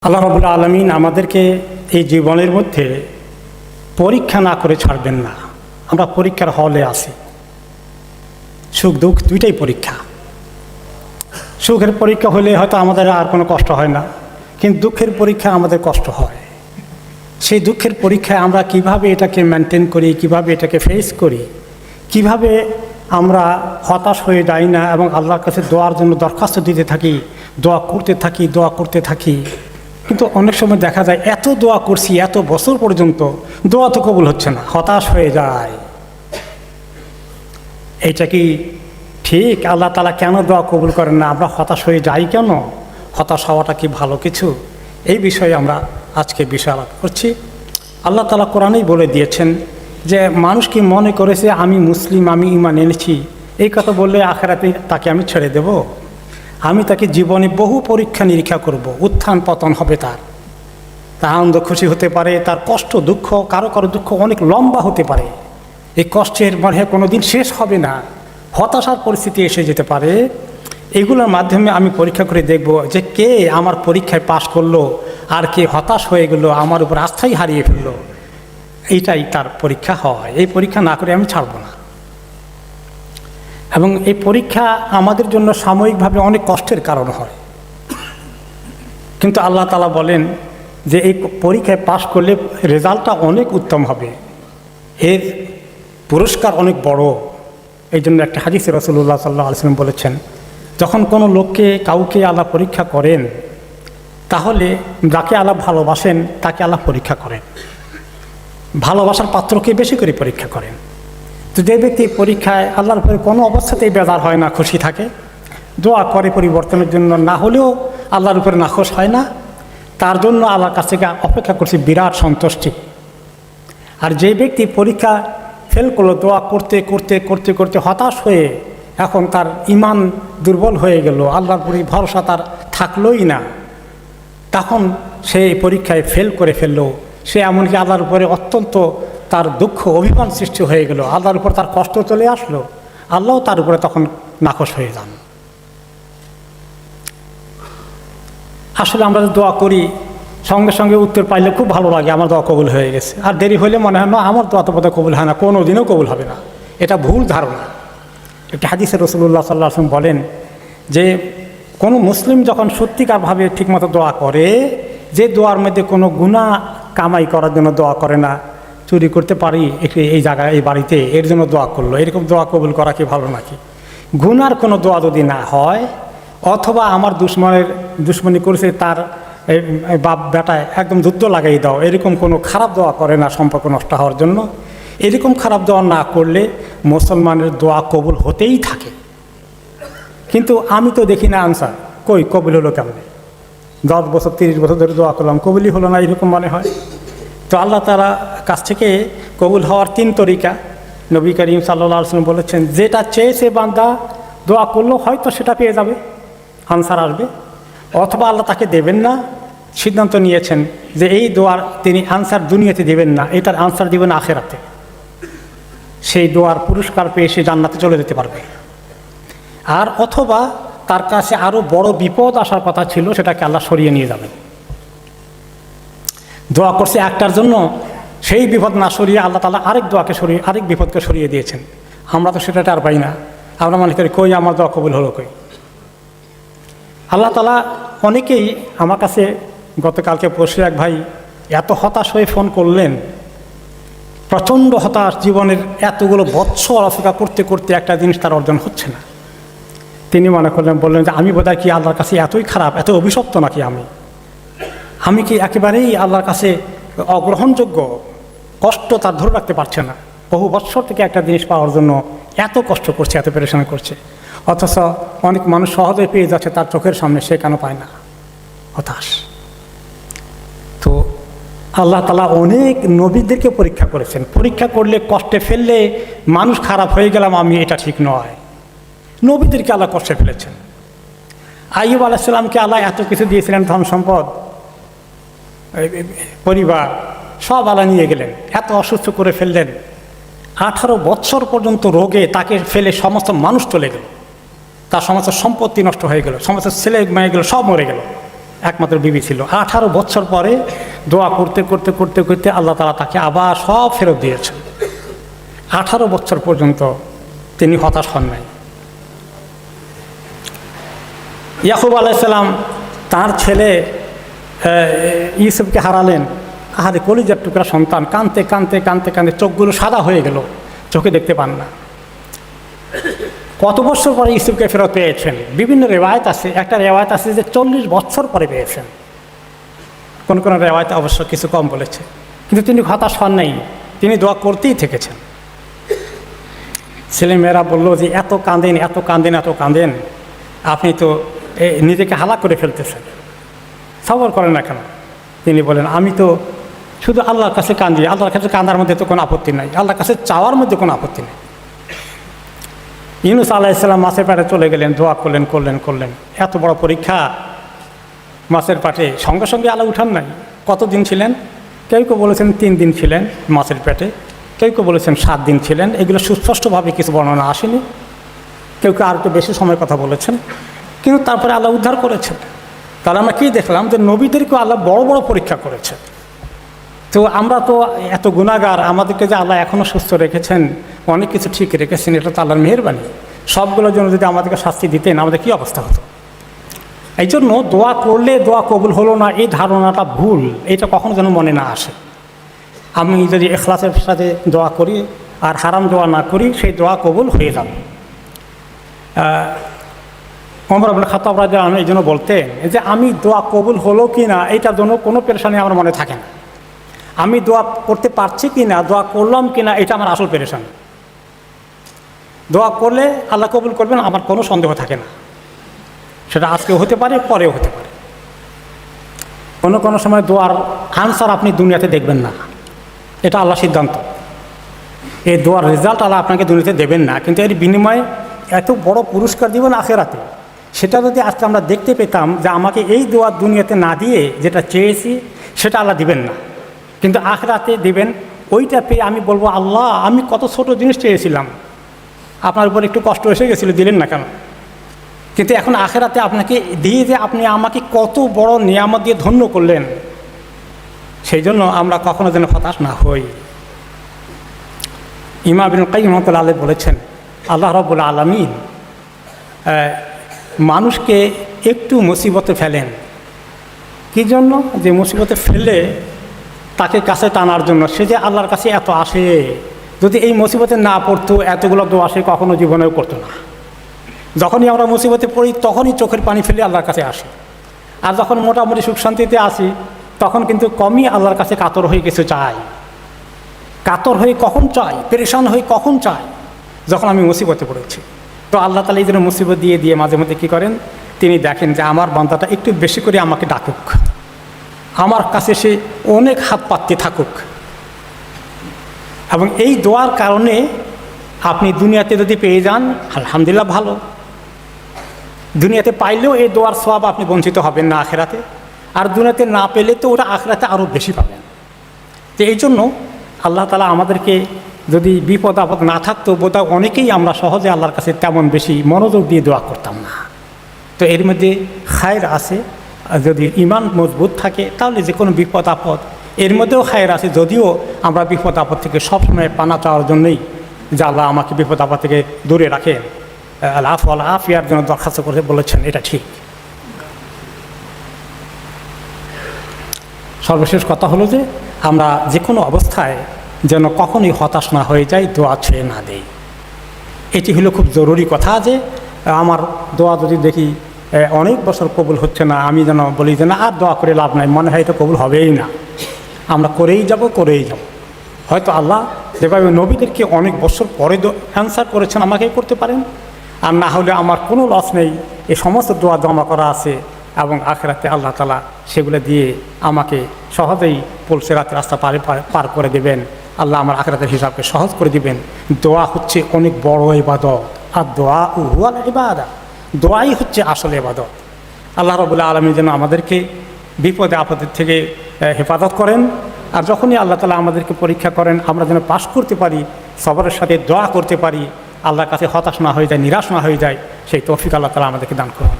আল্লাহ রাব্বুল আলামিন আমাদেরকে এই জীবনের মধ্যে পরীক্ষা না করে ছাড়বেন না। আমরা পরীক্ষার হলে আছি, সুখ দুঃখ দুইটাই পরীক্ষা। সুখের পরীক্ষা হলে হয়তো আমাদের আর কোনো কষ্ট হয় না, কিন্তু দুঃখের পরীক্ষা আমাদের কষ্ট হয়। সেই দুঃখের পরীক্ষায় আমরা কিভাবে এটাকে মেনটেন করি, কিভাবে এটাকে ফেস করি, কিভাবে আমরা হতাশ হয়ে যাই না এবং আল্লাহর কাছে দোয়ার জন্য দরখাস্ত দিতে থাকি, দোয়া করতে থাকি। কিন্তু অনেক সময় দেখা যায় এত দোয়া করছি, এত বছর পর্যন্ত দোয়া তো কবুল হচ্ছে না, হতাশ হয়ে যায়। এইটা কি ঠিক? আল্লাহ তাআলা কেন দোয়া কবুল করেন না? আমরা হতাশ হয়ে যাই কেন? হতাশ হওয়াটা কি ভালো কিছু? এই বিষয়ে আমরা আজকে বিষয় আলাপ করছি। আল্লাহ তাআলা কোরআনেই বলে দিয়েছেন যে মানুষ কি মনে করেছে আমি মুসলিম, আমি ঈমান এনেছি, এই কথা বললে আখিরাতে তাকে আমি ছেড়ে দেব? আমি তাকে জীবনে বহু পরীক্ষা নিরীক্ষা করব, উত্থান পতন হবে, তার আনন্দ খুশি হতে পারে, তার কষ্ট দুঃখ, কারো কারো দুঃখ অনেক লম্বা হতে পারে, এই কষ্টের মানে কোনো দিন শেষ হবে না, হতাশার পরিস্থিতি এসে যেতে পারে। এগুলোর মাধ্যমে আমি পরীক্ষা করে দেখব যে কে আমার পরীক্ষায় পাশ করলো আর কে হতাশ হয়ে গেল, আমার উপর আস্থাই হারিয়ে ফেললো। এইটাই তার পরীক্ষা হয়। এই পরীক্ষা না করে আমি ছাড়ব না। এবং এই পরীক্ষা আমাদের জন্য সাময়িকভাবে অনেক কষ্টের কারণ হয়, কিন্তু আল্লাহ তাআলা বলেন যে এই পরীক্ষায় পাশ করলে রেজাল্টটা অনেক উত্তম হবে, এর পুরস্কার অনেক বড়। এই জন্য একটা হাদিসে রাসূলুল্লাহ সাল্লাল্লাহু আলাইহি ওয়াসাল্লাম বলেছেন, যখন কোনো লোককে কাউকে আল্লাহ পরীক্ষা করেন, তাহলে যাকে আল্লাহ ভালোবাসেন তাকে আল্লাহ পরীক্ষা করেন, ভালোবাসার পাত্রকে বেশি করে পরীক্ষা করেন। তো যে ব্যক্তি পরীক্ষায় আল্লাহর উপরে কোনো অবস্থাতেই বেজার হয় না, খুশি থাকে, দোয়া করে পরিবর্তনের জন্য, না হলেও আল্লাহর উপরে নাখোশ হয় না, তার জন্য আল্লাহর কাছ থেকে অপেক্ষা করছে বিরাট সন্তুষ্টি। আর যে ব্যক্তি পরীক্ষা ফেল করলো, দোয়া করতে করতে করতে করতে হতাশ হয়ে এখন তার ঈমান দুর্বল হয়ে গেল, আল্লাহর উপরে ভরসা তার থাকলোই না, তখন সে পরীক্ষায় ফেল করে ফেললো, সে এমনকি আল্লাহর উপরে অত্যন্ত তার দুঃখ অভিমান সৃষ্টি হয়ে গেল, আল্লাহর উপর তার কষ্ট চলে আসলো, আল্লাহও তার উপরে তখন নাখোশ হয়ে যান। আসলে আমরা দোয়া করি, সঙ্গে সঙ্গে উত্তর পাইলে খুব ভালো লাগে, আমার দোয়া কবুল হয়ে গেছে, আর দেরি হলে মনে হয় না আমার দোয়া তো বোধহয় কবুল হয় না, কোনো দিনও কবুল হবে না। এটা ভুল ধারণা। একটা হাদিসে রাসূলুল্লাহ সাল্লাল্লাহু আলাইহি ওয়াসাল্লাম বলেন যে কোনো মুসলিম যখন সত্যিকারভাবে ঠিকমতো দোয়া করে, যে দোয়ার মধ্যে কোনো গুনাহ কামাই করার জন্য দোয়া করে না, চুরি করতে পারি এই জায়গায় এই বাড়িতে, এর জন্য দোয়া করলো, এরকম দোয়া কবুল করা কি ভালো নাকি? গুনার কোনো দোয়া যদি না হয়, অথবা আমার দুশ্মনী করেছে তার বাপ বেটায় একদম যুদ্ধ লাগাই দাও, এরকম কোনো খারাপ দোয়া করে না সম্পর্ক নষ্ট হওয়ার জন্য, এরকম খারাপ দোয়া না করলে মুসলমানের দোয়া কবুল হতেই থাকে। কিন্তু আমি তো দেখি না আনসার, কই কবুল হলো কেমনে? 10 বছর 30 বছর ধরে দোয়া করলাম, কবুলই হলো না, এরকম মনে হয়। তো আল্লাহ তাআলা কাছ থেকে কবুল হওয়ার 3 তরিকা নবী করিম সাল্লাল্লাহু আলাইহি ওয়াসাল্লাম বলেছেন, যেটা চেয়েছে বান্দা দোয়া করলো হয়তো সেটা পেয়ে যাবে, আনসার আসবে, অথবা আল্লাহ তাকে দেবেন না, সিদ্ধান্ত নিয়েছেন যে এই দোয়ার তিনি আনসার দুনিয়াতে দেবেন না, এটার আনসার দেবেন আখিরাতে, সেই দোয়ার পুরস্কার পেয়ে সে জান্নাতে চলে যেতে পারবে। আর অথবা তার কাছে আরও বড় বিপদ আসার কথা ছিল, সেটাকে আল্লাহ সরিয়ে নিয়ে যাবেন। দোয়া করছে একটার জন্য, সেই বিপদ না সরিয়ে আল্লাহ তাআলা আরেক বিপদকে সরিয়ে দিয়েছেন। আমরা তো সেটা আর পাই না, আমরা মনে করি কই আমার দোয়া কবুল হলো কই। আল্লাহ তাআলা অনেকেই আমার কাছে গতকালকে পরশু এক ভাই এত হতাশ হয়ে ফোন করলেন, প্রচণ্ড হতাশ, জীবনের এতগুলো বৎসর অপেক্ষা করতে করতে একটা জিনিস তার অর্জন হচ্ছে না। তিনি মনে করলেন, বললেন যে আমি বোধহয় কি আল্লাহর কাছে এতই খারাপ, এত অভিশপ্ত নাকি আমি কি একেবারেই আল্লাহর কাছে অগ্রহণযোগ্য? কষ্ট তার ধরে রাখতে পারছে না, বহু বৎসর থেকে একটা জিনিস পাওয়ার জন্য এত কষ্ট করছে, এত পেরেশানি করছে, অথচ অনেক মানুষ সহজে পেয়ে যাচ্ছে তার চোখের সামনে, সে কেন পায় না? হতাশ। তো আল্লাহ তাআলা অনেক নবীদেরকে পরীক্ষা করেছেন, পরীক্ষা করলে কষ্টে ফেললে মানুষ খারাপ হয়ে গেলাম আমি, এটা ঠিক নয়। নবীদেরকে আল্লাহ কষ্টে ফেলেছেন। আইয়ুব আলাইহিস সালামকে আল্লাহ এত কিছু দিয়েছিলেন, ধন সম্পদ, পরিবার সব আল্লাহ নিয়ে গেলেন, এত অসুস্থ করে ফেললেন, 18 বৎসর পর্যন্ত রোগে তাকে ফেলে সমস্ত মানুষ চলে গেল, তার সমস্ত সম্পত্তি নষ্ট হয়ে গেল, সমস্ত ছেলে মেয়ে গেল, সব মরে গেল। একমাত্র বিবি ছিল। 18 বছর পরে দোয়া করতে করতে করতে করতে আল্লাহ তাআলা তাকে আবার সব ফেরত দিয়েছেন। 18 বছর পর্যন্ত তিনি হতাশ হন নাই। ইয়াকুব আলাইহিস সালাম তার ছেলে ইউসুফকে হারালেন। আহারে কলিজার টুকরা সন্তান, কাঁদতে কাঁদতে কাঁদতে কাঁদতে চোখগুলো সাদা হয়ে গেল, চোখে দেখতে পান না। কত বছর পরে ইউসুফকে ফেরত পেয়েছেন? বিভিন্ন রেওয়ায়েত আছে। একটা রেওয়ায়েত আছে যে 40 বছর পরে পেয়েছেন। কোন কোন রেওয়ায়েত অবশ্য কিছু কম বলেছে, কিন্তু তিনি হতাশ হন নাই, তিনি দোয়া করতেই থেকেছেন। ছেলেমেয়েরা বললো যে এত কাঁদেন এত কাঁদেন এত কাঁদেন, আপনি তো নিজেকে হালাক করে ফেলতেছেন, সবর করেন না কেন? তিনি বলেন আমি তো শুধু আল্লাহর কাছে কাঁদি, আল্লাহর কাছে কাঁদার মধ্যে তো কোনো আপত্তি নাই, আল্লাহর কাছে চাওয়ার মধ্যে কোনো আপত্তি নেই। ইউনূস আলাইহিস সালাম মাছের পেটে চলে গেলেন, দোয়া করলেন করলেন করলেন। এত বড় পরীক্ষা, মাছের পেটে সঙ্গে সঙ্গে আল্লাহ উঠান নাই। কতদিন ছিলেন? কেউ কেউ বলেছেন 3 দিন ছিলেন মাছের পেটে, কেউ কেউ বলেছেন 7 দিন ছিলেন। এগুলো সুস্পষ্টভাবে কিছু বর্ণনা আসেনি। কেউ কেউ আর একটু বেশি সময়ের কথা বলেছেন, কিন্তু তারপরে আল্লাহ উদ্ধার করেছেন। তাহলে আমরা কী দেখলাম? যে নবীদেরকেও আল্লাহ বড় বড় পরীক্ষা করেছে। তো আমরা তো এত গুনাহগার, আমাদেরকে যে আল্লাহ এখনও সুস্থ রেখেছেন, অনেক কিছু ঠিক রেখেছেন, এটা তো আল্লাহর মেহেরবানি। সবগুলোর জন্য যদি আমাদেরকে শাস্তি দিতেন, আমাদের কী অবস্থা হতো? এই জন্য দোয়া করলে দোয়া কবুল হলো না, এই ধারণাটা ভুল। এটা কখনো যেন মনে না আসে। আমি যদি ইখলাসের সাথে দোয়া করি আর হারাম দোয়া না করি, সেই দোয়া কবুল হয়ে যাবে। ওমর ইবনে খাত্তাব রাদিয়াল্লাহু আনহু এই জন্য বলতেন যে আমি দোয়া কবুল হলো কি না এটার জন্য কোনো পেরেশানি আমার মনে থাকে না। আমি দোয়া করতে পারছি কি না, দোয়া করলাম কি না, এটা আমার আসল পেরেশানি। দোয়া করলে আল্লাহ কবুল করবেন, আমার কোনো সন্দেহ থাকে না। সেটা আজকেও হতে পারে, পরেও হতে পারে। কোনো সময় দোয়ার আনসার আপনি দুনিয়াতে দেখবেন না, এটা আল্লাহ সিদ্ধান্ত। এই দোয়ার রেজাল্ট আল্লাহ আপনাকে দুনিয়াতে দেবেন না, কিন্তু এর বিনিময়ে এত বড় পুরস্কার দিবেন আখিরাতে। সেটা যদি আজকে আমরা দেখতে পেতাম যে আমাকে এই দোয়া দুনিয়াতে না দিয়ে যেটা চেয়েছি সেটা আল্লাহ দিবেন না, কিন্তু আখিরাতে দিবেন। ওইটা পেয়ে আমি বলবো আল্লাহ আমি কত ছোট জিনিস চেয়েছিলাম, আপনার উপর একটু কষ্ট এসে গেছিলো, দিলেন না কেন? কিন্তু এখন আখিরাতে আপনাকে দিয়ে যে আপনি আমাকে কত বড় নিয়ামত দিয়ে ধন্য করলেন, সেই জন্য আমরা কখনো যেন হতাশ না হই। ইমাম ইবনুল কাইয়্যিম রাহিমাহুল্লাহ আলাইহি বলেছেন, আল্লাহ রাব্বুল আলামিন মানুষকে একটু মুসিবতে ফেলেন। কী জন্য? যে মুসিবতে ফেলে তাকে কাছে টানার জন্য। সে যে আল্লাহর কাছে এত আসে, যদি এই মুসিবতে না পড়তো, এতগুলো দোয়া সে কখনো জীবনেও করতো না। যখনই আমরা মুসিবতে পড়ি তখনই চোখের পানি ফেলে আল্লাহর কাছে আসি, আর যখন মোটামুটি সুখ শান্তিতে আসি তখন কিন্তু কমই আল্লাহর কাছে কাতর হয়ে কিছু চাই। কাতর হয়ে কখন চাই, পেরেশান হয়ে কখন চাই? যখন আমি মুসিবতে পড়েছি। তো আল্লাহ তাআলা এই জন্য মুসিবত দিয়ে দিয়ে মাঝে মধ্যে কী করেন, তিনি দেখেন যে আমার বান্দাটা একটু বেশি করে আমাকে ডাকুক, আমার কাছে সে অনেক হাত পাততে থাকুক। এবং এই দোয়ার কারণে আপনি দুনিয়াতে যদি পেয়ে যান আলহামদুলিল্লাহ ভালো, দুনিয়াতে পাইলেও এই দোয়ার সওয়াব আপনি বঞ্চিত হবেন না আখিরাতে, আর দুনিয়াতে না পেলে তো ওটা আখিরাতে আরও বেশি পাবেন। তো এই জন্য আল্লাহ তাআলা আমাদেরকে, যদি বিপদ আপদ না থাকতো বোধহয় অনেকেই আমরা সহজে আল্লাহর কাছে তেমন বেশি মনোযোগ দিয়ে দোয়া করতাম না। তো এর মধ্যে খায়ের আছে, যদি ঈমান মজবুত থাকে তাহলে যে কোনো বিপদ আপদ এর মধ্যেও খায়ের আছে। যদিও আমরা বিপদ আপদ থেকে সবসময় পানা চাওয়ার জন্যই যে আল্লাহ আমাকে বিপদ আপদ থেকে দূরে রাখেন, আল্লাহ আফিয়ার জন্য দরখাস্ত করে বলেছেন, এটা ঠিক। সর্বশেষ কথা হলো যে আমরা যে কোনো অবস্থায় যেন কখনোই হতাশ না হয়ে যাই, দোয়া ছেড়ে না দেই। এটি হলো খুব জরুরি কথা। যে আমার দোয়া যদি দেখি অনেক বছর কবুল হচ্ছে না, আমি যেন বলি যে না আর দোয়া করে লাভ নাই, মনে হয় এটা কবুল হবেই না। আমরা করেই যাব। হয়তো আল্লাহ যেভাবে নবীদেরকে অনেক বছর পরে অ্যান্সার করেছেন, আমাকে করতে পারেন। আর না হলে আমার কোনো লস নেই, এই সমস্ত দোয়া জমা করা আছে এবং আখিরাতে আল্লাহ তাআলা সেগুলো দিয়ে আমাকে সহজেই পুলসিরাতের রাস্তা পার করে দেবেন। আল্লাহ আমার আখিরাতের হিসাবকে সহজ করে দিবেন। দোয়া হচ্ছে অনেক বড় ইবাদত, আর দোয়া হুয়াল ইবাদা, দোয়াই হচ্ছে আসল ইবাদত। আল্লাহ রাব্বুল আলামিন যেন আমাদেরকে বিপদে আপদের থেকে হেফাজত করেন, আর যখনই আল্লাহ তাআলা আমাদেরকে পরীক্ষা করেন আমরা যেন পাশ করতে পারি, সবরের সাথে দোয়া করতে পারি, আল্লাহর কাছে হতাশ না হয়ে যায়, নিরাশ না হয়ে যায়, সেই তৌফিক আল্লাহ তাআলা আমাদেরকে দান করুন।